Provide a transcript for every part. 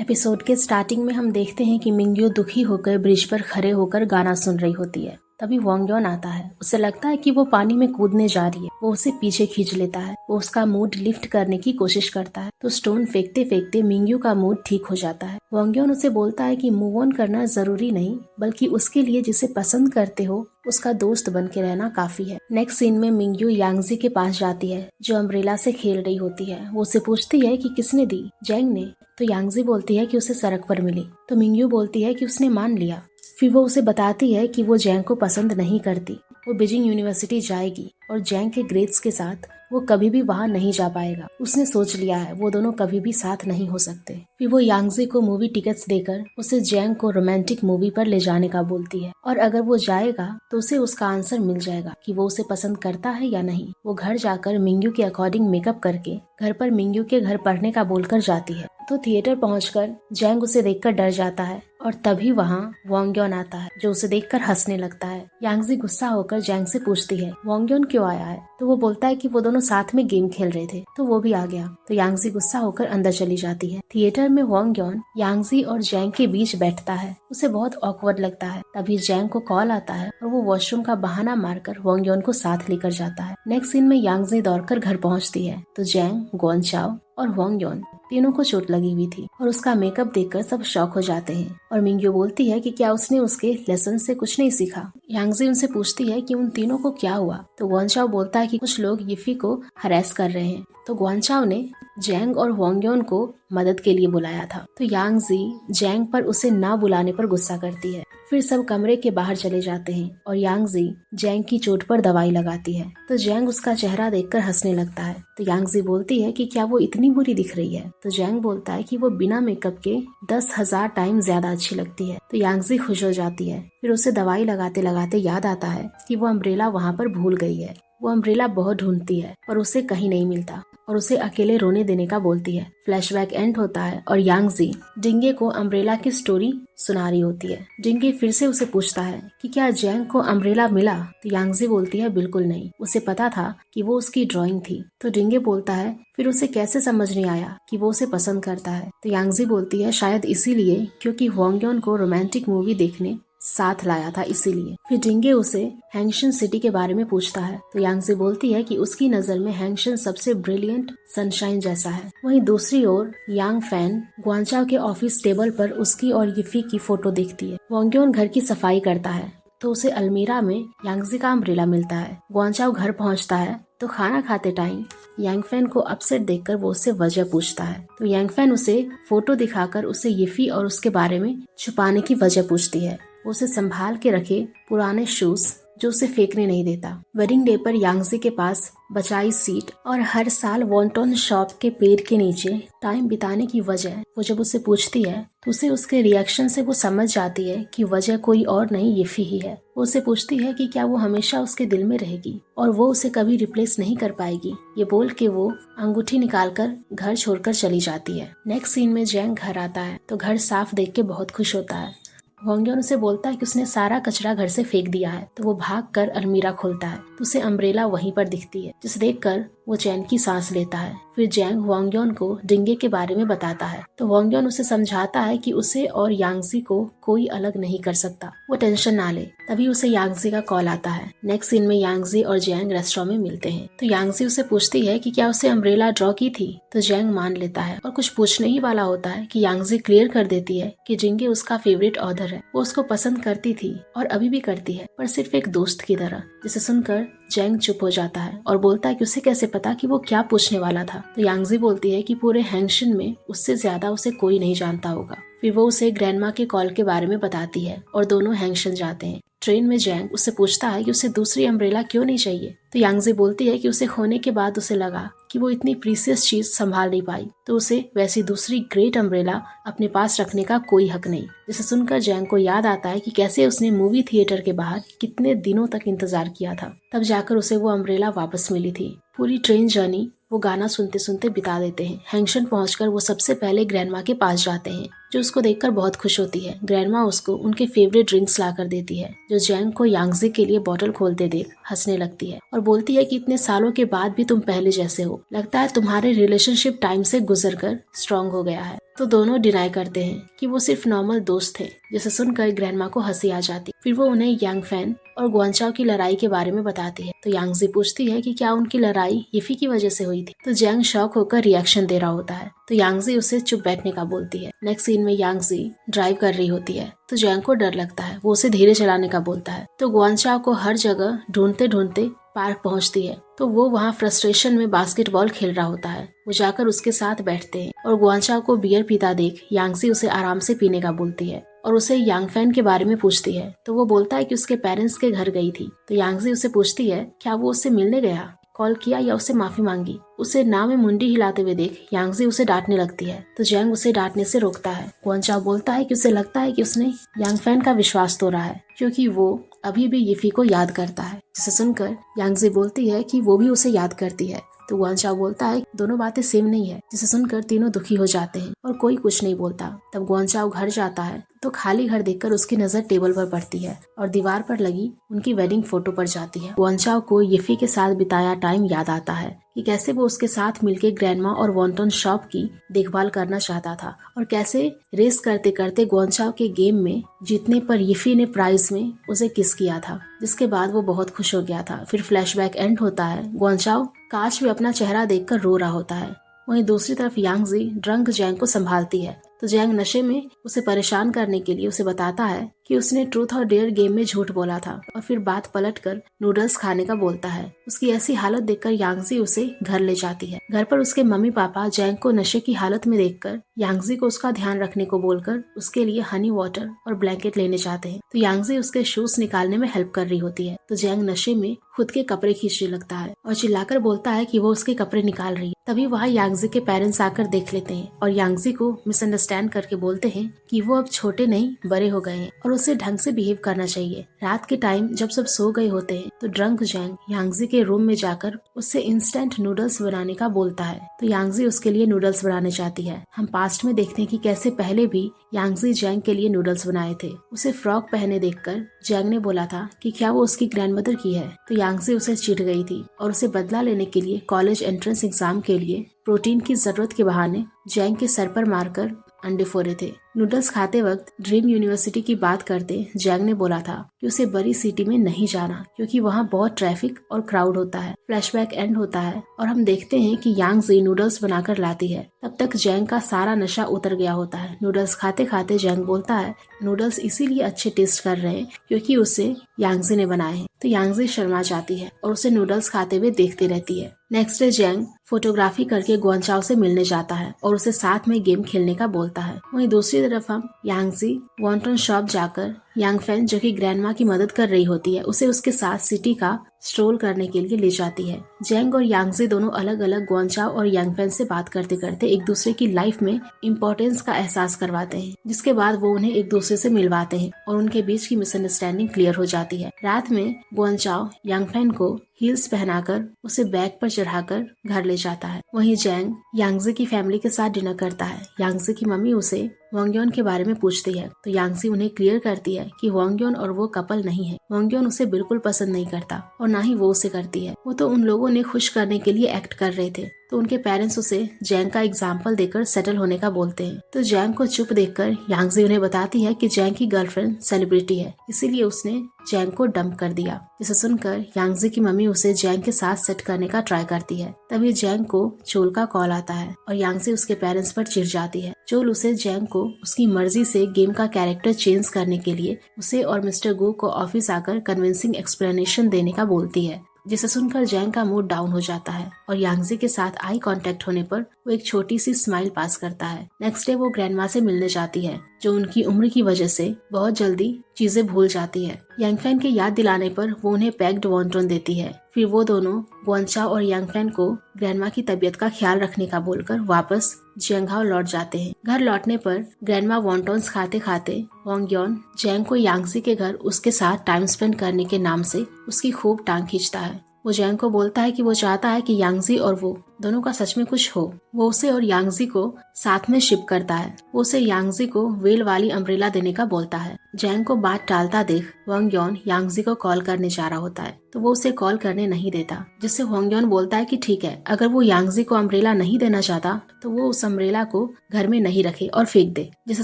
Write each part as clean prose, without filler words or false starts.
Episode के starting में हम देखते हैं कि मिंग्यू दुखी होकर ब्रिज पर खड़े होकर गाना सुन रही होती है। तभी वांग यन आता है। उसे लगता है कि वो पानी में कूदने जा रही है। वो उसे पीछे खींच लेता है। वो उसका मूड लिफ्ट करने की कोशिश करता है तो स्टोन फेंकते फेंकते मिंग्यू का मूड ठीक हो जाता है। वांग यन उसे बोलता है कि मूव ऑन करना जरूरी नहीं, बल्कि उसके लिए जिसे पसंद करते हो उसका दोस्त बन के रहना काफी है। नेक्स्ट सीन में मिंग्यू यांगजी के पास जाती है जो अम्ब्रेला से खेल रही होती है। वो उसे पूछती है कि किसने दी, जैंग ने। तो यांगजी बोलती है कि उसे सड़क पर मिली। तो मिंग्यू बोलती है कि उसने मान लिया। फिर वो उसे बताती है कि वो जैंग को पसंद नहीं करती। वो बीजिंग यूनिवर्सिटी जाएगी और जैंग के ग्रेड्स के साथ वो कभी भी वहाँ नहीं जा पाएगा। उसने सोच लिया है वो दोनों कभी भी साथ नहीं हो सकते। फिर वो यांगजी को मूवी टिकट्स देकर उसे जैंग को रोमांटिक मूवी पर ले जाने का बोलती है और अगर वो जाएगा तो उसे उसका आंसर मिल जाएगा कि वो उसे पसंद करता है या नहीं। वो घर जाकर मिंग्यू के अकॉर्डिंग मेकअप करके घर पर मिंग्यू के घर पढ़ने का बोलकर जाती है। तो थिएटर पहुंचकर जैंग उसे देखकर डर जाता है और तभी वहाँ वांग यन आता है जो उसे देखकर हंसने लगता है। यांगजी गुस्सा होकर जैंग से पूछती है वांग यन क्यों आया है। तो वो बोलता है कि वो दोनों साथ में गेम खेल रहे थे तो वो भी आ गया। तो यांगजी गुस्सा होकर अंदर चली जाती है। थिएटर में वांग यन यांगजी और जैंग के बीच बैठता है। उसे बहुत ऑकवर्ड लगता है। तभी जैंग को कॉल आता है और वो वॉशरूम का बहाना मारकर वांग यन को साथ लेकर जाता है। नेक्स्ट सीन में यांगजी दौड़कर घर पहुंचती है तो जैंग, ग्वानचाओ और वांग यन तीनों को चोट लगी हुई थी और उसका मेकअप देखकर सब शॉक हो जाते हैं। और मिंग्यू बोलती है कि क्या उसने उसके लेसन से कुछ नहीं सीखा। यांगजी उनसे पूछती है कि उन तीनों को क्या हुआ। तो ग्वानचाओ बोलता है कि कुछ लोग यिफी को हरास कर रहे हैं। तो ग्वानचाओ ने जैंग और वांग यन को मदद के लिए बुलाया था। तो यांगजी जैंग पर उसे ना बुलाने पर गुस्सा करती है। फिर सब कमरे के बाहर चले जाते हैं और यांगजी जैंग की चोट पर दवाई लगाती है। तो जैंग उसका चेहरा देखकर हंसने लगता है। तो यांगजी बोलती है कि क्या वो इतनी बुरी दिख रही है। तो जैंग बोलता है कि वो बिना मेकअप के 10,000 टाइम ज्यादा अच्छी लगती है। तो यांगजी खुश हो जाती है। फिर उसे दवाई लगाते लगाते याद आता है कि वो अम्ब्रेला वहाँ पर भूल गई है। वो अम्ब्रेला बहुत ढूंढती है और उसे कहीं नहीं मिलता और उसे अकेले रोने देने का बोलती है। फ्लैशबैक एंड होता है और यांगजी डिंगे को अम्ब्रेला की स्टोरी सुना रही होती है। डिंगे फिर से उसे पूछता है कि क्या जैंग को अम्ब्रेला मिला। तो यांगजी बोलती है बिल्कुल नहीं, उसे पता था कि वो उसकी ड्राइंग थी। तो डिंगे बोलता है फिर उसे कैसे समझ नहीं आया कि वो उसे पसंद करता है। तो यांगजी बोलती है शायद इसीलिए क्योंकि वांग यन को रोमांटिक मूवी देखने साथ लाया था इसीलिए। फिर डिंगे उसे हैंगशन सिटी के बारे में पूछता है। तो यांगजी बोलती है कि उसकी नजर में हैंगशन सबसे ब्रिलियंट सनशाइन जैसा है। वहीं दूसरी ओर यांग फैन ग्वानचाओ के ऑफिस टेबल पर उसकी और यिफी की फोटो देखती है। वांग यन घर की सफाई करता है तो उसे अलमीरा में यांगजी का अम्ब्रेला मिलता है। ग्वानचाओ घर पहुंचता है तो खाना खाते टाइम यांगफैन को अपसेट देखकर वो उससे वजह पूछता है। तो यांगफैन उसे फोटो दिखाकर उसे यिफी और उसके बारे में छुपाने की वजह पूछती है। वो उसे संभाल के रखे पुराने शूज जो उसे फेंकने नहीं देता। वेडिंग डे पर यांगजी के पास बचाई सीट और हर साल वॉन्टन शॉप के पेड़ के नीचे टाइम बिताने की वजह वो जब उसे पूछती है तो उसे उसके रिएक्शन से वो समझ जाती है कि वजह कोई और नहीं यिफी ही है। वो उसे पूछती है कि क्या वो हमेशा उसके दिल में रहेगी और वो उसे कभी रिप्लेस नहीं कर पाएगी। ये बोल के वो अंगूठी निकालकर घर छोड़कर चली जाती है। नेक्स्ट सीन में जैंग घर आता है तो घर साफ देख के बहुत खुश होता है। वांग यन उसे बोलता है कि उसने सारा कचरा घर से फेंक दिया है। तो वो भागकर अलमीरा खोलता है तो उसे अम्ब्रेला वहीं पर दिखती है जिसे देखकर वो चैन की सांस लेता है। फिर जैंग वांग यन को डिंगे के बारे में बताता है तो वांग यन उसे समझाता है कि उसे और यांगजी को कोई अलग नहीं कर सकता, वो टेंशन ना ले। तभी उसे यांगजी का कॉल आता है। नेक्स्ट सीन में यांगजी और जैंग रेस्टोरेंट में मिलते हैं तो यांगजी उसे पूछती है कि क्या उसे अम्ब्रेला ड्रॉ की थी। तो जैंग मान लेता है और कुछ पूछने ही वाला होता है कि यांगजी क्लियर कर देती है कि डिंगे उसका फेवरेट ऑथर है। वो उसको पसंद करती थी और अभी भी करती है, पर सिर्फ एक दोस्त की तरह। जिसे सुनकर जैंग चुप हो जाता है और बोलता है कि उसे कैसे पता कि वो क्या पूछने वाला था। तो यांगजी बोलती है कि पूरे हैंगशन में उससे ज्यादा उसे कोई नहीं जानता होगा। फिर वो उसे ग्रैंडमा के कॉल के बारे में बताती है और दोनों हैंगशन जाते हैं। ट्रेन में जैंग उससे पूछता है कि उसे दूसरी अम्ब्रेला क्यों नहीं चाहिए। तो यांगजी बोलती है कि उसे खोने के बाद उसे लगा कि वो इतनी प्रीसियस चीज संभाल नहीं पाई तो उसे वैसी दूसरी ग्रेट अम्ब्रेला अपने पास रखने का कोई हक नहीं। जिसे सुनकर जैंग को याद आता है कि कैसे उसने मूवी थिएटर के बाहर कितने दिनों तक इंतजार किया था, तब जाकर उसे वो अम्ब्रेला वापस मिली थी। पूरी ट्रेन जर्नी वो गाना सुनते सुनते बिता देते हैं। हैंगशन पहुंचकर वो सबसे पहले ग्रैंडमा के पास जाते हैं, जो उसको देखकर बहुत खुश होती है। ग्रैंडमा उसको उनके फेवरेट ड्रिंक्स ला कर देती है, जो जैंग को यांगजी के लिए बॉटल खोलते देख हंसने लगती है और बोलती है कि इतने सालों के बाद भी तुम पहले जैसे हो, लगता है तुम्हारे रिलेशनशिप टाइम से गुजर कर स्ट्रॉन्ग हो गया है। तो दोनों डिनाई करते हैं कि वो सिर्फ नॉर्मल दोस्त थे, जिसे सुनकर ग्रैंडमा को हंसी आ जाती। फिर वो उन्हें यांग फैन और गुआनचाओ की लड़ाई के बारे में बताती है। तो यांगजी पूछती है कि क्या उनकी लड़ाई यिफी की वजह से हुई थी। तो जैंग शॉक होकर रिएक्शन दे रहा होता है, तो यांगजी उसे चुप बैठने का बोलती है। नेक्स्ट सीन में यांगजी ड्राइव कर रही होती है, तो जैंग को डर लगता है। वो उसे धीरे चलाने का बोलता है। तो गुआनचाओ को हर जगह ढूंढते ढूंढते पार्क पहुंचती है, तो वो वहाँ फ्रस्ट्रेशन में बास्केटबॉल खेल रहा होता है। वो जाकर उसके साथ बैठते हैं और गुआनचाओ को बियर पीता देख यांगजी उसे आराम से पीने का बोलती है और उसे यांग फैन के बारे में पूछती है। तो वो बोलता है कि उसके पेरेंट्स के घर गई थी। तो यांगजी उसे पूछती है क्या वो उससे मिलने गया, कॉल किया या उससे माफी मांगी। उसे ना में मुंडी हिलाते हुए देख यांगजी उसे डांटने लगती है, तो जैंग उसे डांटने से रोकता है। गुआनचाओ बोलता है कि उसे लगता है कि उसने यांग फैन का विश्वास तोड़ा है, क्योंकि वो अभी भी यिफी को याद करता है। जिसे सुनकर यांगजी बोलती है कि वो भी उसे याद करती है। तो गुआनचाओ बोलता है दोनों बातें सेम नहीं है। जिसे सुनकर तीनों दुखी हो जाते हैं और कोई कुछ नहीं बोलता। तब गुआनचाओ घर जाता है, तो खाली घर देखकर उसकी नजर टेबल पर पड़ती है और दीवार पर लगी उनकी वेडिंग फोटो पर जाती है। गुआनचाओ को यिफी के साथ बिताया टाइम याद आता है कि कैसे वो उसके साथ मिलकर ग्रैंडमा और वॉन्टन शॉप की देखभाल करना चाहता था और कैसे रेस करते करते गुआनचाओ के गेम में जीतने पर यिफी ने प्राइज में उसे किस किया था, जिसके बाद वो बहुत खुश हो गया था। फिर फ्लैशबैक एंड होता है। गुआनचाओ कांच में अपना चेहरा देखकर रो रहा होता है। वहीं दूसरी तरफ यांगजी ड्रंक जैंग को संभालती है। तो जैंग नशे में उसे परेशान करने के लिए उसे बताता है कि उसने ट्रूथ और डेयर गेम में झूठ बोला था और फिर बात पलटकर नूडल्स खाने का बोलता है। उसकी ऐसी हालत देखकर यांगजी उसे घर ले जाती है। घर पर उसके मम्मी पापा जैंग को नशे की हालत में देखकर यांगजी को उसका ध्यान रखने को बोलकर उसके लिए हनी वाटर और ब्लैंकेट लेने जाते हैं। तो यांगजी उसके शूज निकालने में हेल्प कर रही होती है। तो जैंग नशे में खुद के कपड़े खींचने लगता है और चिल्लाकर बोलता है कि वो उसके कपड़े निकाल रही है। तभी वहाँ यांगजी के पेरेंट्स आकर देख लेते हैं और यांगजी को मिसअंडरस्टैंड करके बोलते हैं कि वो अब छोटे नहीं बड़े हो गए हैं और उसे ढंग से बिहेव करना चाहिए। रात के टाइम जब सब सो गए होते हैं तो ड्रंक जैंग यांगजी के रूम में जाकर उससे इंस्टेंट नूडल्स बनाने का बोलता है। तो यांगजी उसके लिए नूडल्स बनाने चाहती है। हम पास्ट में देखते हैं कि कैसे पहले भी यांगजी जैंग के लिए नूडल्स बनाए थे। उसे फ्रॉक पहने देखकर जैंग ने बोला था कि क्या वो उसकी ग्रैंडमदर की है। तो यांगजी उसे चिढ़ गई थी और उसे बदला लेने के लिए कॉलेज एंट्रेंस एग्जाम के लिए प्रोटीन की जरूरत के बहाने जैंग के सर पर मारकर अंडे फोड़े थे। नूडल्स खाते वक्त ड्रीम यूनिवर्सिटी की बात करते जैंग ने बोला था कि उसे बड़ी सिटी में नहीं जाना क्योंकि वहाँ बहुत ट्रैफिक और क्राउड होता है। फ्लैशबैक एंड होता है और हम देखते हैं कि यांगजी नूडल्स बनाकर लाती है। तब तक जैंग का सारा नशा उतर गया होता है। नूडल्स खाते खाते जैंग बोलता है नूडल्स इसीलिए अच्छे टेस्ट कर रहे हैं क्योंकि उसे यांगजी ने बनाए हैं। तो यांगजी शर्मा जाती है और उसे नूडल्स खाते हुए देखती रहती है। नेक्स्ट डे जैंग फोटोग्राफी करके गुआनचाओ से मिलने जाता है और उसे साथ में गेम खेलने का बोलता है। वहीं दूसरी तरफ हम यांगजी वॉन्टन शॉप जाकर यांग फैन जो कि ग्रैंडमा की मदद कर रही होती है उसे उसके साथ सिटी का स्ट्रोल करने के लिए ले जाती है। जैंग और यांगजी दोनों अलग अलग गुआनचाओ और यांग फैन से बात करते करते एक दूसरे की लाइफ में इम्पोर्टेंस का एहसास करवाते हैं, जिसके बाद वो उन्हें एक दूसरे से मिलवाते हैं और उनके बीच की मिसअंडरस्टैंडिंग क्लियर हो जाती है। रात में गुआनचाओ यांग फैन को हील्स पहनाकर उसे बैग पर चढ़ाकर घर ले जाता है। वहीं जैंग यांगजी की फैमिली के साथ डिनर करता है। यांगजी की मम्मी उसे वांगयोन के बारे में पूछती है तो यांगजी उन्हें क्लियर करती है कि वांगयोन और वो कपल नहीं है। वांगयोन उसे बिल्कुल पसंद नहीं करता और ना ही वो उसे करती है। वो तो उन लोगों ने खुश करने के लिए एक्ट कर रहे थे। तो उनके पेरेंट्स उसे जैंग का एग्जाम्पल देकर सेटल होने का बोलते हैं। तो जैंग को चुप देखकर यांगजी उन्हें बताती है कि जैंग की गर्लफ्रेंड सेलिब्रिटी है, इसीलिए उसने जैंग को डंप कर दिया। जिसे सुनकर यांगजी की मम्मी उसे जैंग के साथ सेट करने का ट्राई करती है। तभी जैंग को चोल का कॉल आता है और यांगजी उसके पेरेंट्स पर चिढ़ जाती है। चोल उसे जैंग को उसकी मर्जी से गेम का कैरेक्टर चेंज करने के लिए उसे और मिस्टर गो को ऑफिस आकर कन्विंसिंग एक्सप्लेनेशन देने का बोलती है। जिसे सुनकर जैंग का मूड डाउन हो जाता है और यांगजी के साथ आई कांटेक्ट होने पर वो एक छोटी सी स्माइल पास करता है। नेक्स्ट डे वो ग्रैंडमा से मिलने जाती है जो उनकी उम्र की वजह से बहुत जल्दी चीजें भूल जाती है। यांग फैन के याद दिलाने पर वो उन्हें पैक्ड वॉन्टन देती है। फिर वो दोनों गुआनचाओ और यांग फैन को ग्रैंडमा की तबीयत का ख्याल रखने का बोलकर वापस जियांगहाओ लौट जाते हैं। घर लौटने पर ग्रैंडमा वॉन्टन्स खाते खाते वांगयोन जैंग को यांगजी के घर उसके साथ टाइम स्पेंड करने के नाम से उसकी खूब टांग खींचता है। वो जैंग को बोलता है कि वो चाहता है कि यांगजी और वो दोनों का सच में कुछ हो। वो उसे और यांगजी को साथ में शिप करता है। वो उसे यांगजी को वेल वाली अम्ब्रेला देने का बोलता है। जैंग को बात टालता देख वांग यांगजी को कॉल करने जा रहा होता है, तो वो उसे कॉल करने नहीं देता, जिससे वांग बोलता है कि ठीक है, अगर वो यांगजी को अम्ब्रेला नहीं देना चाहता तो वो उस अम्ब्रेला को घर में नहीं रखे और फेंक दे। जिसे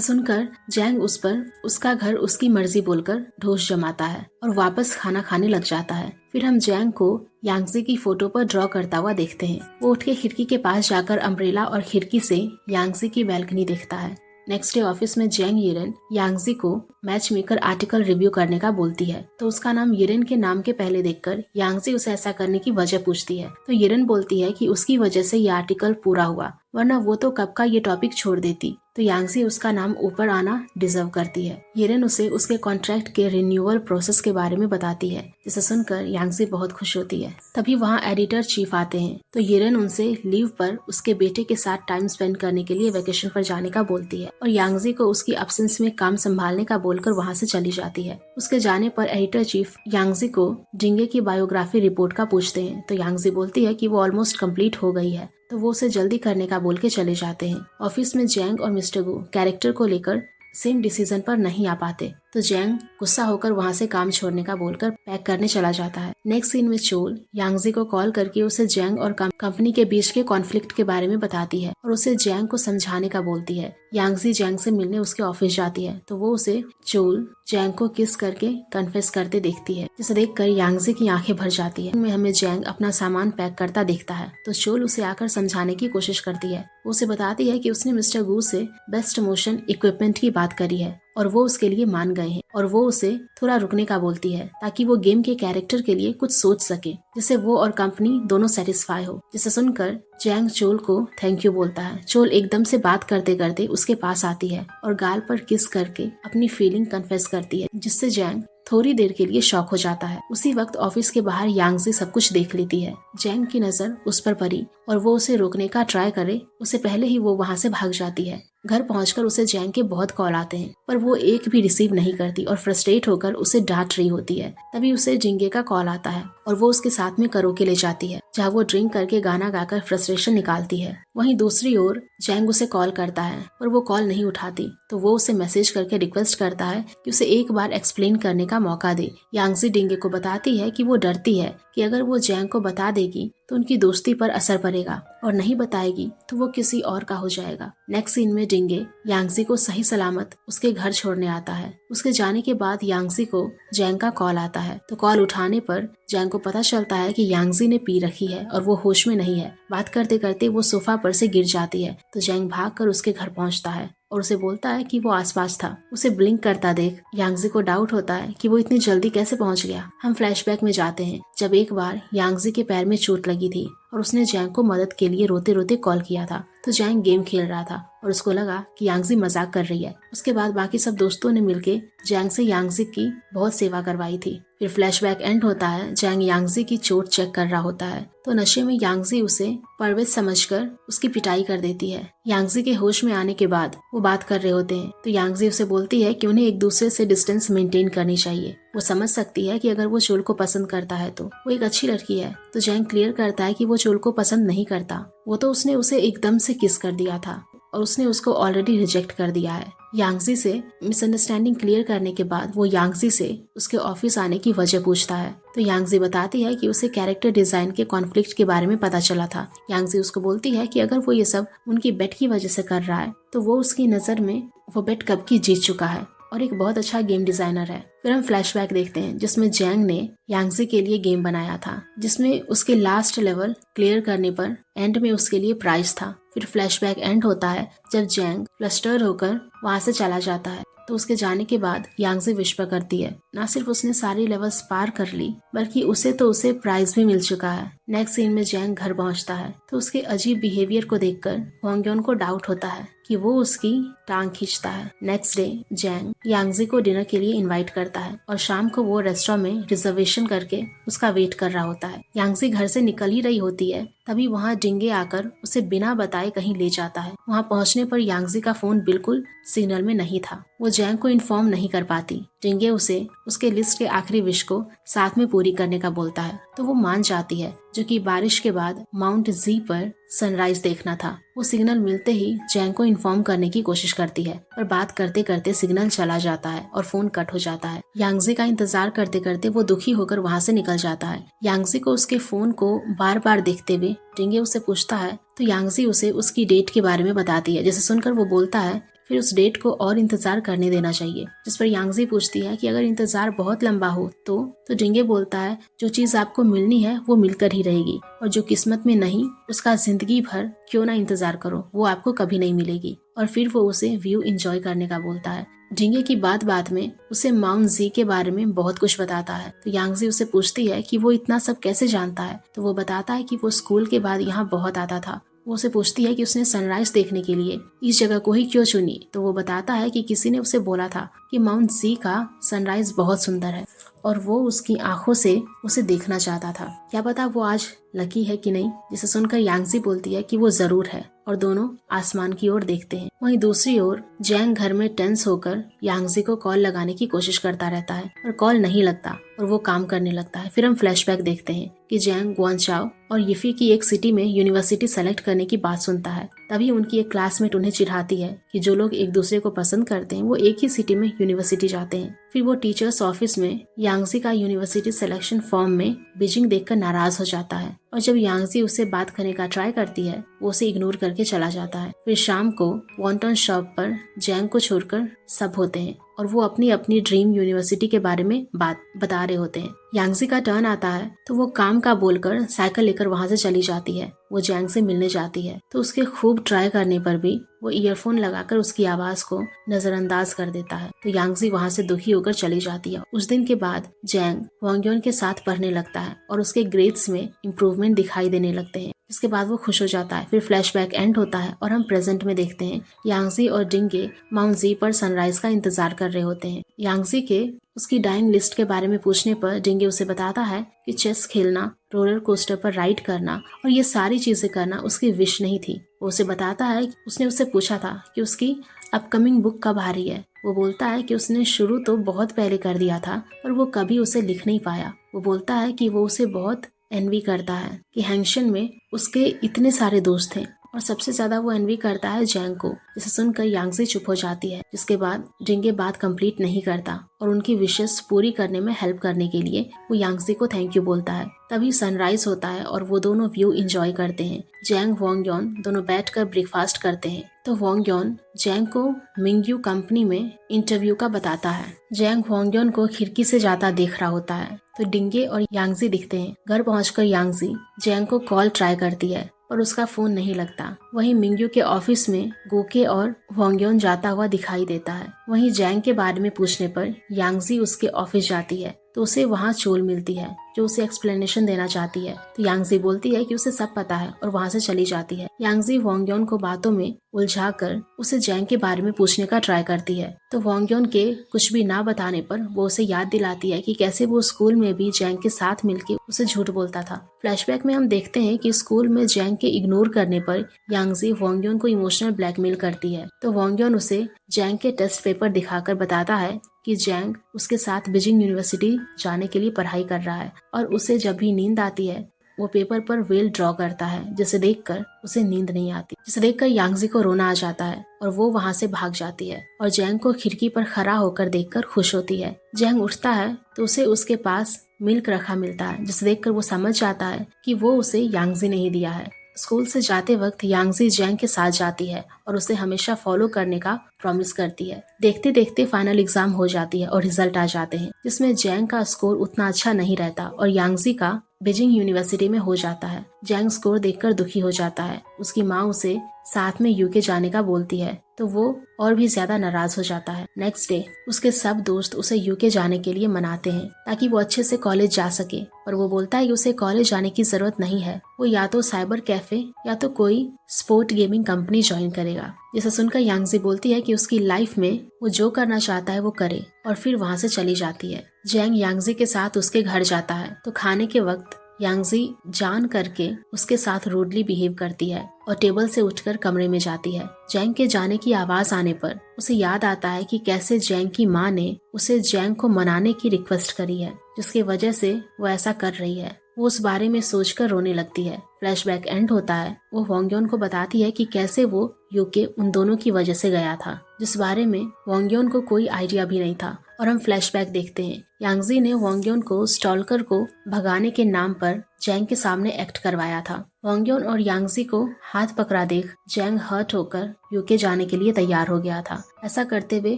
सुनकर जैंग उस पर उसका घर उसकी मर्जी बोलकर ढोस जमाता है और वापस खाना खाने लग जाता है। फिर हम जैंग को यांगजी की फोटो पर ड्रॉ करता हुआ देखते हैं। वो उठ के खिड़की के पास जाकर अम्ब्रेला और खिड़की से यांगजी की बैल्कनी देखता है। नेक्स्ट डे ऑफिस में जैंग येरेन यांगजी को मैच मेकर आर्टिकल रिव्यू करने का बोलती है, तो उसका नाम येरेन के नाम के पहले देखकर यांगजी उसे ऐसा करने की वजह पूछती है। तो येरेन बोलती है कि उसकी वजह से ये आर्टिकल पूरा हुआ, वरना वो तो कब का ये टॉपिक छोड़ देती। तो यांगजी उसका नाम ऊपर आना डिजर्व करती है। येरेन उसे उसके कॉन्ट्रैक्ट के रिन्यूअल प्रोसेस के बारे में बताती है, जिसे सुनकर यांगजी बहुत खुश होती है। तभी वहाँ एडिटर चीफ आते हैं, तो येरेन उनसे लीव पर उसके बेटे के साथ टाइम स्पेंड करने के लिए वेकेशन पर जाने का बोलती है और यांगजी को उसकी एब्सेंस में काम संभालने का बोलकर वहाँ से चली जाती है। उसके जाने पर एडिटर चीफ यांगजी को डिंगे की बायोग्राफी रिपोर्ट का पूछते हैं, तो यांगजी बोलती है कि वो ऑलमोस्ट कंप्लीट हो गई है, तो वो उसे जल्दी करने का बोल के चले जाते हैं। ऑफिस में जैंग और मिस्टर गू कैरेक्टर को लेकर सेम डिसीजन पर नहीं आ पाते, तो जैंग गुस्सा होकर वहाँ से काम छोड़ने का बोलकर पैक करने चला जाता है। नेक्स्ट सीन में चोल यांगजी को कॉल करके उसे जैंग और कंपनी के बीच के कॉन्फ्लिक्ट के बारे में बताती है और उसे जैंग को समझाने का बोलती है। यांगजी जैंग से मिलने उसके ऑफिस जाती है, तो वो उसे चोल जैंग को किस करके कन्फेस करते देखती है, जिसे देखकर यांगजी की आंखें भर जाती है। हमें जैंग अपना सामान पैक करता दिखता है, तो चोल उसे आकर समझाने की कोशिश करती है। वो उसे बताती है कि उसने मिस्टर गू से बेस्ट मोशन इक्विपमेंट की बात करी है और वो उसके लिए मान गए हैं, और वो उसे थोड़ा रुकने का बोलती है ताकि वो गेम के कैरेक्टर के लिए कुछ सोच सके, जिससे वो और कंपनी दोनों सेटिस्फाई हो। जिसे सुनकर जैंग चोल को थैंक यू बोलता है। चोल एकदम से बात करते करते उसके पास आती है और गाल पर किस करके अपनी फीलिंग कन्फेस करती है, जिससे जैंग थोड़ी देर के लिए शॉक हो जाता है। उसी वक्त ऑफिस के बाहर यांगजी सब कुछ देख लेती है। जैंग की नजर उस पर पड़ी और वो उसे रोकने का ट्राई करे उससे पहले ही वो वहाँ से भाग जाती है। घर पहुंचकर उसे जैंग के बहुत कॉल आते हैं, पर वो एक भी रिसीव नहीं करती और फ्रस्ट्रेट होकर उसे डांट रही होती है। तभी उसे जिंगे का कॉल आता है और वो उसके साथ में करोके ले जाती है, जहाँ वो ड्रिंक करके गाना गाकर फ्रस्ट्रेशन निकालती है। वहीं दूसरी ओर जैंग उसे कॉल करता है, पर वो कॉल नहीं उठाती, तो वो उसे मैसेज करके रिक्वेस्ट करता है कि उसे एक बार एक्सप्लेन करने का मौका दे। यांगजी डिंगे को बताती है कि वो डरती है कि अगर वो जैंग को बता देगी तो उनकी दोस्ती पर असर पड़ेगा, और नहीं बताएगी तो वो किसी और का हो जाएगा। नेक्स्ट सीन में डिंगे यांगजी को सही सलामत उसके घर छोड़ने आता है। उसके जाने के बाद यांगजी को जैंग का कॉल आता है, तो कॉल उठाने पर जैंग को पता चलता है कि यांगजी ने पी रखी है और वो होश में नहीं है। बात करते करते वो सोफा पर से गिर जाती है, तो जैंग भागकर उसके घर पहुंचता है और उसे बोलता है कि वो आसपास था। उसे ब्लिंक करता देख यांगजी को डाउट होता है कि वो इतनी जल्दी कैसे पहुंच गया। हम फ्लैशबैक में जाते हैं जब एक बार यांगजी के पैर में चोट लगी थी और उसने जैंग को मदद के लिए रोते रोते कॉल किया था। तो जैंग गेम खेल रहा था और उसको लगा कि यांगजी मजाक कर रही है। उसके बाद बाकी सब दोस्तों ने मिलके जैंग से यांगजी की बहुत सेवा करवाई थी। फिर फ्लैशबैक एंड होता है। जैंग यांगजी की चोट चेक कर रहा होता है, तो नशे में यांगजी उसे परवेज समझकर उसकी पिटाई कर देती है। यांगजी के होश में आने के बाद वो बात कर रहे होते हैं, तो यांगजी उसे बोलती है कि उन्हें एक दूसरे से डिस्टेंस मेंटेन करनी चाहिए। वो समझ सकती है कि अगर वो चोल को पसंद करता है तो वो एक अच्छी लड़की है। तो जैंग क्लियर करता है कि वो चोल को पसंद नहीं करता, वो तो उसने उसे एकदम से किस कर दिया था और उसने उसको ऑलरेडी रिजेक्ट कर दिया है। यांगजी से मिसअंडरस्टैंडिंग क्लियर करने के बाद वो यांगजी से उसके ऑफिस आने की वजह पूछता है, तो यांगजी बताती है कि उसे कैरेक्टर डिजाइन के कॉन्फ्लिक्ट के बारे में पता चला था। यांगजी उसको बोलती है कि अगर वो ये सब उनकी बेट की वजह से कर रहा है तो वो उसकी नजर में वो बेट कब की जीत चुका है और एक बहुत अच्छा गेम डिजाइनर है। फिर हम फ्लैशबैक देखते हैं जिसमें जैंग ने यांगजी के लिए गेम बनाया था, जिसमें उसके लास्ट लेवल क्लियर करने पर एंड में उसके लिए प्राइज था। फिर फ्लैशबैक एंड होता है जब जैंग फ्लस्टर होकर वहाँ से चला जाता है, तो उसके जाने के बाद यांगजी विस्पर करती है न सिर्फ उसने सारी लेवल्स पार कर ली बल्कि उसे प्राइज भी मिल चुका है। नेक्स्ट सीन में जैंग घर पहुंचता है, तो उसके अजीब बिहेवियर को देखकर वांग को डाउट होता है कि वो उसकी टांग खींचता है। नेक्स्ट डे जैंग यांगजी को डिनर के लिए इनवाइट करता है और शाम को वो रेस्टोरेंट में रिजर्वेशन करके उसका वेट कर रहा होता है। यांगजी घर से निकल ही रही होती है, तभी वहाँ डिंगे आकर उसे बिना बताए कहीं ले जाता है। वहाँ पहुँचने पर यांगजी का फोन बिल्कुल सिग्नल में नहीं था। वो जैंग को इन्फॉर्म नहीं कर पाती। डिंगे उसे उसके लिस्ट के आखिरी विश को साथ में पूरी करने का बोलता है तो वो मान जाती है, जो कि बारिश के बाद माउंट जी पर सनराइज देखना था। वो सिग्नल मिलते ही जैंग को इन्फॉर्म करने की कोशिश करती है, पर बात करते करते सिग्नल चला जाता है और फोन कट हो जाता है। यांगजी का इंतजार करते करते वो दुखी होकर वहाँ से निकल जाता है। यांगजी को उसके फोन को बार बार देखते हुए डिंगे उसे पूछता है तो यांगजी उसे उसकी डेट के बारे में बताती है, जिसे सुनकर वो बोलता है फिर उस डेट को और इंतजार करने देना चाहिए। जिस पर यांगजी पूछती है कि अगर इंतजार बहुत लंबा हो तो डिंगे बोलता है जो चीज आपको मिलनी है वो मिलकर ही रहेगी, और जो किस्मत में नहीं उसका जिंदगी भर क्यों ना इंतजार करो, वो आपको कभी नहीं मिलेगी। और फिर वो उसे व्यू एंजॉय करने का बोलता है। डिंगे की बात में उसे माउंट जी के बारे में बहुत कुछ बताता है। तो यांगजी उसे पूछती है कि वो इतना सब कैसे जानता है, तो वो बताता है कि वो स्कूल के बाद यहाँ बहुत आता था। वो उसे पूछती है कि उसने सनराइज देखने के लिए इस जगह को ही क्यों चुनी, तो वो बताता है कि किसी ने उसे बोला था कि माउंट जी का सनराइज बहुत सुंदर है और वो उसकी आंखों से उसे देखना चाहता था। क्या पता वो आज लकी है कि नहीं। जिसे सुनकर यांगजी बोलती है कि वो जरूर है, और दोनों आसमान की ओर देखते हैं। वहीं दूसरी ओर जैंग घर में टेंस होकर यांगजी को कॉल लगाने की कोशिश करता रहता है, पर कॉल नहीं लगता और वो काम करने लगता है। फिर हम फ्लैशबैक देखते हैं कि जैंग ग्वांगझाओ और यिफी की एक सिटी में यूनिवर्सिटी सेलेक्ट करने की बात सुनता है। तभी उनकी एक क्लासमेट उन्हें चिढ़ाती है कि जो लोग एक दूसरे को पसंद करते हैं वो एक ही सिटी में यूनिवर्सिटी जाते हैं। फिर वो टीचर्स ऑफिस में यांगजी का यूनिवर्सिटी सिलेक्शन फॉर्म में बीजिंग देखकर नाराज हो जाता है, और जब यांगजी उससे बात करने का ट्राई करती है वो उसे इग्नोर करके चला जाता है। फिर शाम को वॉन्टन शॉप पर जैंग को छोड़कर सब होते हैं और वो अपनी अपनी ड्रीम यूनिवर्सिटी के बारे में बात बता रहे होते हैं। यांगजी का टर्न आता है तो वो काम का बोलकर साइकिल लेकर वहाँ से चली जाती है। वो जैंग से मिलने जाती है तो उसके खूब ट्राई करने पर भी वो ईयरफोन लगाकर उसकी आवाज को नजरअंदाज कर देता है, तो यांगजी वहाँ से दुखी होकर चली जाती है। उस दिन के बाद जैंग वांगयोन के साथ पढ़ने लगता है और उसके ग्रेड्स में इम्प्रूवमेंट दिखाई देने लगते हैं। इसके बाद वो खुश हो जाता है। फिर फ्लैशबैक एंड होता है और हम प्रेजेंट में देखते हैं यांगजी और डिंगे माउंट जी पर सनराइज का इंतजार कर रहे होते हैं। यांगजी के उसकी डाइंग लिस्ट के बारे में पूछने पर डिंगे उसे बताता है कि चेस खेलना, रोलर कोस्टर पर राइड करना और ये सारी चीजें करना उसकी विश नहीं थी। वो उसे बताता है कि उसने उससे पूछा था कि उसकी अपकमिंग बुक कब आ रही है। वो बोलता है कि उसने शुरू तो बहुत पहले कर दिया था पर वो कभी उसे लिख नहीं पाया। वो बोलता है कि वो उसे बहुत एनवी करता है कि हैंगशन में उसके इतने सारे दोस्त थे, और सबसे ज्यादा वो एनवी करता है जैंग को। जिसे सुनकर यांगजी चुप हो जाती है, जिसके बाद डिंगे बात कंप्लीट नहीं करता और उनकी विशेस पूरी करने में हेल्प करने के लिए वो यांगजी को थैंक यू बोलता है। तभी सनराइज होता है और वो दोनों व्यू एंजॉय करते हैं। जैंग वांगयोन दोनों बैठकर ब्रेकफास्ट करते हैं तो वांगयोन जैंग को मिंगयू कंपनी में इंटरव्यू का बताता है। जैंग वांगयोन को खिड़की से जाता देख रहा होता है तो डिंगे और यांगजी दिखते हैं। घर पहुंचकर यांगजी जैंग को कॉल ट्राई करती है और उसका फोन नहीं लगता। वहीं मिंगयू के ऑफिस में गोके और वांगयोन जाता हुआ दिखाई देता है। वहीं जैंग के बारे में पूछने पर यांगजी उसके ऑफिस जाती है तो उसे वहाँ चोल मिलती है जो उसे एक्सप्लेनेशन देना चाहती है। तो यांगजी बोलती है कि उसे सब पता है और वहाँ से चली जाती है। यांगजी वांगयोन को बातों में उलझाकर उसे जैंग के बारे में पूछने का ट्राई करती है तो वांगयोन के कुछ भी ना बताने पर वो उसे याद दिलाती है कि कैसे वो स्कूल में भी जैंग के साथ मिलकर उसे झूठ बोलता था। फ्लैशबैक में हम देखते हैं कि स्कूल में जैंग के इग्नोर करने पर यांगजी वांगयोन को इमोशनल ब्लैकमेल करती है तो वांगयोन उसे जैंग के टेस्ट पेपर दिखाकर बताता है कि जैंग उसके साथ बीजिंग यूनिवर्सिटी जाने के लिए पढ़ाई कर रहा है, और उसे जब भी नींद आती है वो पेपर पर वेल ड्रॉ करता है, जिसे देखकर उसे नींद नहीं आती। जिसे देखकर यांगजी को रोना आ जाता है और वो वहाँ से भाग जाती है और जैंग को खिड़की पर खड़ा होकर देखकर खुश होती है। जैंग उठता है तो उसे उसके पास मिल्क रखा मिलता है, जिसे देखकर वो समझ जाता है कि वो उसे यांगजी ने ही दिया है। स्कूल से जाते वक्त यांगजी जैंग के साथ जाती है और उसे हमेशा फॉलो करने का प्रॉमिस करती है। देखते देखते फाइनल एग्जाम हो जाती है और रिजल्ट आ जाते हैं, जिसमें जैंग का स्कोर उतना अच्छा नहीं रहता और यांगजी का बीजिंग यूनिवर्सिटी में हो जाता है। जैंग स्कोर देखकर दुखी हो जाता है। उसकी माँ उसे साथ में यूके जाने का बोलती है तो वो और भी ज्यादा नाराज हो जाता है। नेक्स्ट डे उसके सब दोस्त उसे यूके जाने के लिए मनाते हैं ताकि वो अच्छे से कॉलेज जा सके, और वो बोलता है कि उसे कॉलेज जाने की जरूरत नहीं है, वो या तो साइबर कैफे या तो कोई स्पोर्ट गेमिंग कंपनी ज्वाइन करेगा। जिसे सुनकर यांगजी बोलती है कि उसकी लाइफ में वो जो करना चाहता है वो करे, और फिर वहाँ से चली जाती है। जैंग यांगजी के साथ उसके घर जाता है तो खाने के वक्त यांगजी जान करके उसके साथ रूडली बिहेव करती है और टेबल से उठकर कमरे में जाती है। जैंग के जाने की आवाज आने पर उसे याद आता है कि कैसे जैंग की माँ ने उसे जैंग को मनाने की रिक्वेस्ट करी है, जिसकी वजह से वो ऐसा कर रही है। वो उस बारे में सोचकर रोने लगती है। फ्लैशबैक एंड होता है। वो वोंगयोन को बताती है कि कैसे वो यूके उन दोनों की वजह से गया था, जिस बारे में वोंगयोन को कोई आइडिया भी नहीं था। और हम फ्लैशबैक देखते हैं। यांगजी ने वोंगयोन को स्टॉलकर को भगाने के नाम पर जैंग के सामने एक्ट करवाया था। वोंगयोन और यांगजी को हाथ पकड़ा देख जैंग हर्ट होकर यूके जाने के लिए तैयार हो गया था। ऐसा करते हुए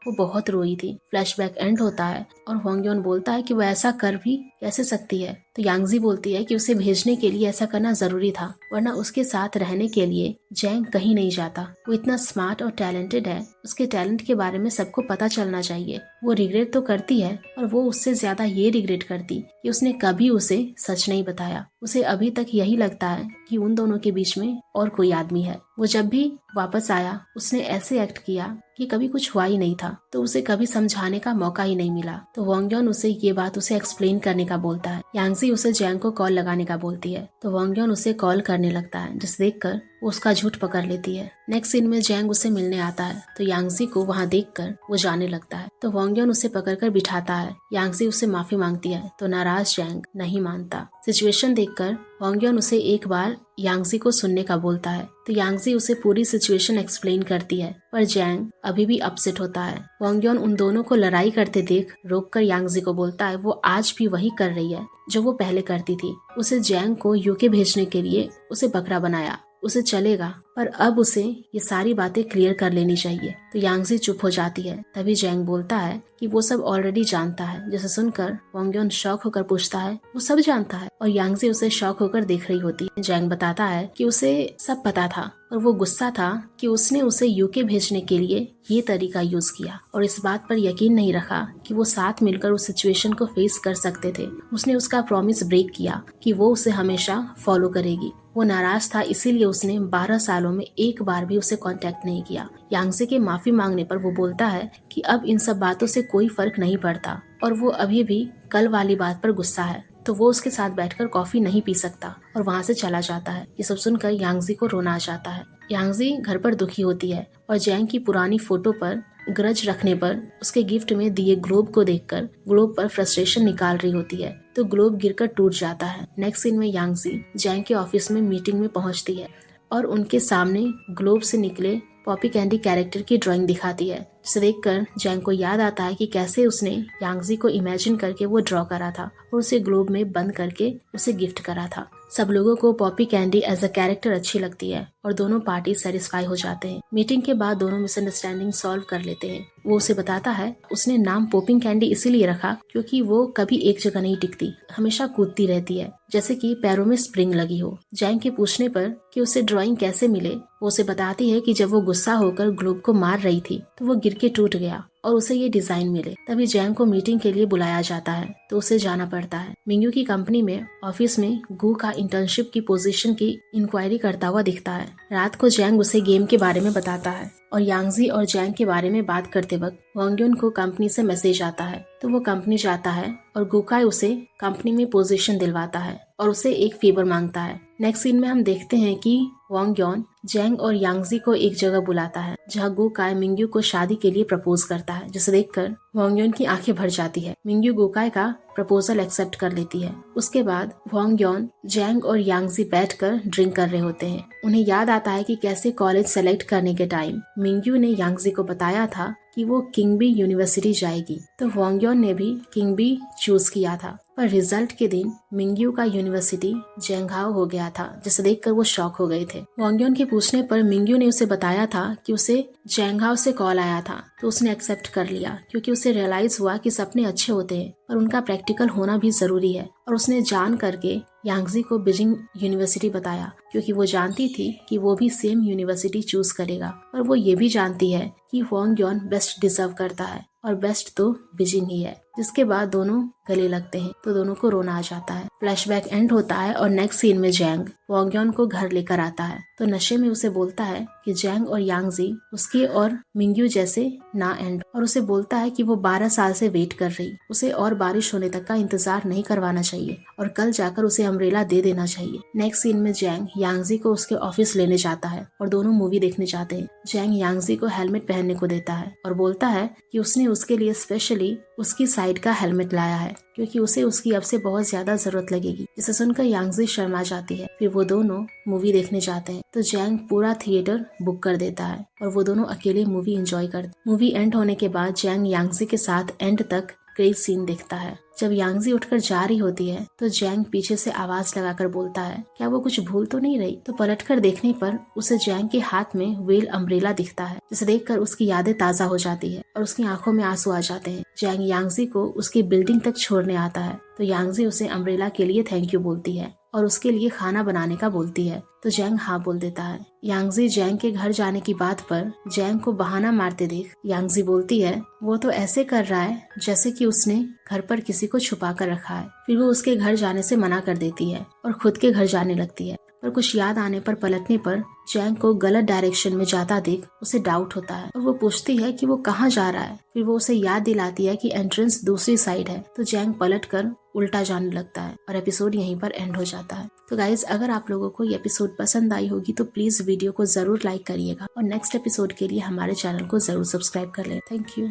वो बहुत रोई थी। फ्लैशबैक एंड होता है और वोंगयोन बोलता है कि वो ऐसा कर भी कैसे सकती है, तो यांगजी बोलती है कि उसे भेजने के लिए ऐसा करना जरूरी था, वरना उसके साथ रहने के लिए जैंग कहीं नहीं जाता। वो इतना स्मार्ट और टैलेंटेड है, उसके टैलेंट के बारे में सबको पता चलना चाहिए। वो रिग्रेट तो करती है, और वो उससे ज्यादा ये रिग्रेट करती कि उसने कभी उसे सच नहीं बताया। उसे अभी तक यही लगता है कि उन दोनों के बीच में और कोई आदमी है। वो जब भी वापस आया उसने ऐसे एक्ट किया कि कभी कुछ हुआ ही नहीं था, तो उसे कभी समझाने का मौका ही नहीं मिला। तो वोंगयोन उसे ये बात उसे एक्सप्लेन करने का बोलता है। यांगजी उसे जैंग को कॉल लगाने का बोलती है, तो वोंगयोन उसे कॉल करने लगता है, जिसे देखकर वो उसका झूठ पकड़ लेती है। नेक्स्ट सीन में जैंग उसे मिलने आता है, तो यांगजी को वहाँ देखकर वो जाने लगता है, तो वोंगयोन उसे पकड़कर बिठाता है। यांगजी उसे माफी मांगती है, तो नाराज जैंग नहीं मानता। सिचुएशन देखकर वोंगयोन उसे एक बार यांगजी को सुनने का बोलता है, तो यांगजी उसे पूरी सिचुएशन एक्सप्लेन करती है, पर जैंग अभी भी अपसेट होता है। वोंगयोन उन दोनों को लड़ाई करते देख रोककर यांगजी को बोलता है वो आज भी वही कर रही है जो वो पहले करती थी। उसे जैंग को यूके भेजने के लिए उसे बकरा बनाया, उसे चलेगा, पर अब उसे ये सारी बातें क्लियर कर लेनी चाहिए। तो यांगजी चुप हो जाती है। तभी जैंग बोलता है कि वो सब ऑलरेडी जानता है। जिसे सुनकर वोंगयोन शॉक होकर पूछता है वो सब जानता है, और यांगजी उसे शॉक होकर देख रही होती है। जैंग बताता है कि उसे सब पता था, और वो गुस्सा था कि उसने उसे यूके भेजने के लिए ये तरीका यूज किया, और इस बात पर यकीन नहीं रखा कि वो साथ मिलकर उस सिचुएशन को फेस कर सकते थे। उसने उसका प्रॉमिस ब्रेक किया कि वो उसे हमेशा फॉलो करेगी। वो नाराज था, इसीलिए उसने 12 सालों में एक बार भी उसे कांटेक्ट नहीं किया। यांगजी के माफी मांगने पर वो बोलता है कि अब इन सब बातों से कोई फर्क नहीं पड़ता, और वो अभी भी कल वाली बात पर गुस्सा है, तो वो उसके साथ बैठकर कॉफी नहीं पी सकता और वहाँ से चला जाता है। ये सब सुनकर यांगजी को रोना आ जाता है। यांगजी घर पर दुखी होती है और जैंग की पुरानी फोटो पर ग्रज रखने पर उसके गिफ्ट में दिए ग्लोब को देखकर ग्लोब पर फ्रस्ट्रेशन निकाल रही होती है, तो ग्लोब गिरकर टूट जाता है। नेक्स्ट सीन में यांगजी जैंग के ऑफिस में मीटिंग में पहुंचती है और उनके सामने ग्लोब से निकले पॉपी कैंडी कैरेक्टर की ड्राइंग दिखाती है, जिसे देखकर जैंग को याद आता है कि कैसे उसने यांगजी को इमेजिन करके वो ड्रॉ करा था और उसे ग्लोब में बंद करके उसे गिफ्ट करा था। सब लोगों को Poppy Candy as a character अच्छी लगती है और दोनों पार्टी सेटिस्फाई हो जाते हैं। मीटिंग के बाद दोनों मिसअंडरस्टैंडिंग सॉल्व कर लेते हैं। वो उसे बताता है उसने नाम पॉपिंग कैंडी इसीलिए रखा क्योंकि वो कभी एक जगह नहीं टिकती, हमेशा कूदती रहती है, जैसे कि पैरों में स्प्रिंग लगी हो। जैंग के पूछने पर कि उसे ड्राइंग कैसे मिले, वो उसे बताती है कि जब वो गुस्सा होकर ग्लोब को मार रही थी तो वो गिर के टूट गया और उसे ये डिजाइन मिले। तभी जैंग को मीटिंग के लिए बुलाया जाता है तो उसे जाना पड़ता है। मिंग्यू की कंपनी में ऑफिस में गू का इंटर्नशिप की पोजीशन की इंक्वायरी करता हुआ दिखता है। रात को जैंग उसे गेम के बारे में बताता है और यांगजी और जैंग के बारे में बात करते वक्त वोंगयोन को कंपनी से मैसेज आता है, तो वो कंपनी जाता है और गुकाई उसे कंपनी में पोजीशन दिलवाता है और उसे एक फेवर मांगता है। नेक्स्ट सीन में हम देखते हैं कि वोंगयोन जैंग और यांगजी को एक जगह बुलाता है जहाँ गुकाई मिंग्यू को शादी के लिए प्रपोज करता है, जिसे देखकर वोंगयोन की आंखें भर जाती है। मिंग्यू गुकाई का प्रपोजल एक्सेप्ट कर लेती है। उसके बाद वोंगयोन जैंग और यांगजी बैठकर ड्रिंक कर रहे होते हैं। उन्हें याद आता है कि कैसे कॉलेज सेलेक्ट करने के टाइम मिंग्यू ने यांगजी को बताया था कि वो किंगबी यूनिवर्सिटी जाएगी, तो वोंगयोन ने भी किंगबी चूज किया था, पर रिजल्ट के दिन मिंग्यू का यूनिवर्सिटी जेंगहाओ हो गया था, जिसे देखकर वो शॉक हो गए थे। वांगयोन के पूछने पर मिंग्यू ने उसे बताया था कि उसे जेंगहाओ से कॉल आया था, तो उसने एक्सेप्ट कर लिया क्योंकि उसे रियलाइज हुआ कि सपने अच्छे होते हैं पर उनका प्रैक्टिकल होना भी जरूरी है। और उसने जान करके यांगजी को बीजिंग यूनिवर्सिटी बताया क्योंकि वो जानती थी कि वो भी सेम यूनिवर्सिटी चूज करेगा। और वो ये भी जानती है कि वांगयोन बेस्ट डिजर्व करता है और बेस्ट तो बीजिंग ही है। जिसके बाद दोनों गले लगते हैं तो दोनों को रोना आ जाता है। फ्लैशबैक एंड होता है और नेक्स्ट सीन में जैंग वांगयोन को घर लेकर आता है तो नशे में उसे बोलता है कि जैंग और यांगजी उसके और मिंग्यू जैसे ना एंड, और उसे बोलता है कि वो 12 साल से वेट कर रही, उसे और बारिश होने तक का इंतजार नहीं करवाना चाहिए और कल जाकर उसे अम्ब्रेला दे देना चाहिए। नेक्स्ट सीन में जैंग यांगजी को उसके ऑफिस लेने जाता है और दोनों मूवी देखने जाते हैं। जैंग यांगजी को हेलमेट पहनने को देता है और बोलता है कि उसने उसके लिए स्पेशली उसकी साइड का हेलमेट लाया है क्योंकि उसे उसकी अब से बहुत ज्यादा जरूरत लगेगी। जिसे सुनकर यांगजी शर्मा जाती है। फिर वो दोनों मूवी देखने जाते हैं तो जैंग पूरा थिएटर बुक कर देता है और वो दोनों अकेले मूवी एंजॉय करते। मूवी एंड होने के बाद जैंग यांगजी के साथ एंड तक क्रेज सीन दिखता है। जब यांगजी उठकर जा रही होती है तो जैंग पीछे से आवाज लगाकर बोलता है क्या वो कुछ भूल तो नहीं रही। तो पलटकर देखने पर उसे जैंग के हाथ में वेल अम्ब्रेला दिखता है, जिसे देखकर उसकी यादें ताजा हो जाती है और उसकी आंखों में आंसू आ जाते हैं। जैंग यांगजी को उसकी बिल्डिंग तक छोड़ने आता है तो यांगजी उसे अम्ब्रेला के लिए थैंक यू बोलती है और उसके लिए खाना बनाने का बोलती है तो जैंग हाँ बोल देता है। यांगजी जैंग के घर जाने की बात पर जैंग को बहाना मारते देख यांगजी बोलती है वो तो ऐसे कर रहा है जैसे कि उसने घर पर किसी को छुपा कर रखा है। फिर वो उसके घर जाने से मना कर देती है और खुद के घर जाने लगती है। पर कुछ याद आने पर पलटने पर जैंग को गलत डायरेक्शन में जाता देख उसे डाउट होता है और वो पूछती है कि वो कहाँ जा रहा है। फिर वो उसे याद दिलाती है कि एंट्रेंस दूसरी साइड है तो जैंग पलटकर उल्टा जाने लगता है और एपिसोड यहीं पर एंड हो जाता है। तो गाइज अगर आप लोगों को ये एपिसोड पसंद आई होगी तो प्लीज वीडियो को जरूर लाइक करिएगा और नेक्स्ट एपिसोड के लिए हमारे चैनल को जरूर सब्सक्राइब कर लें। Thank you.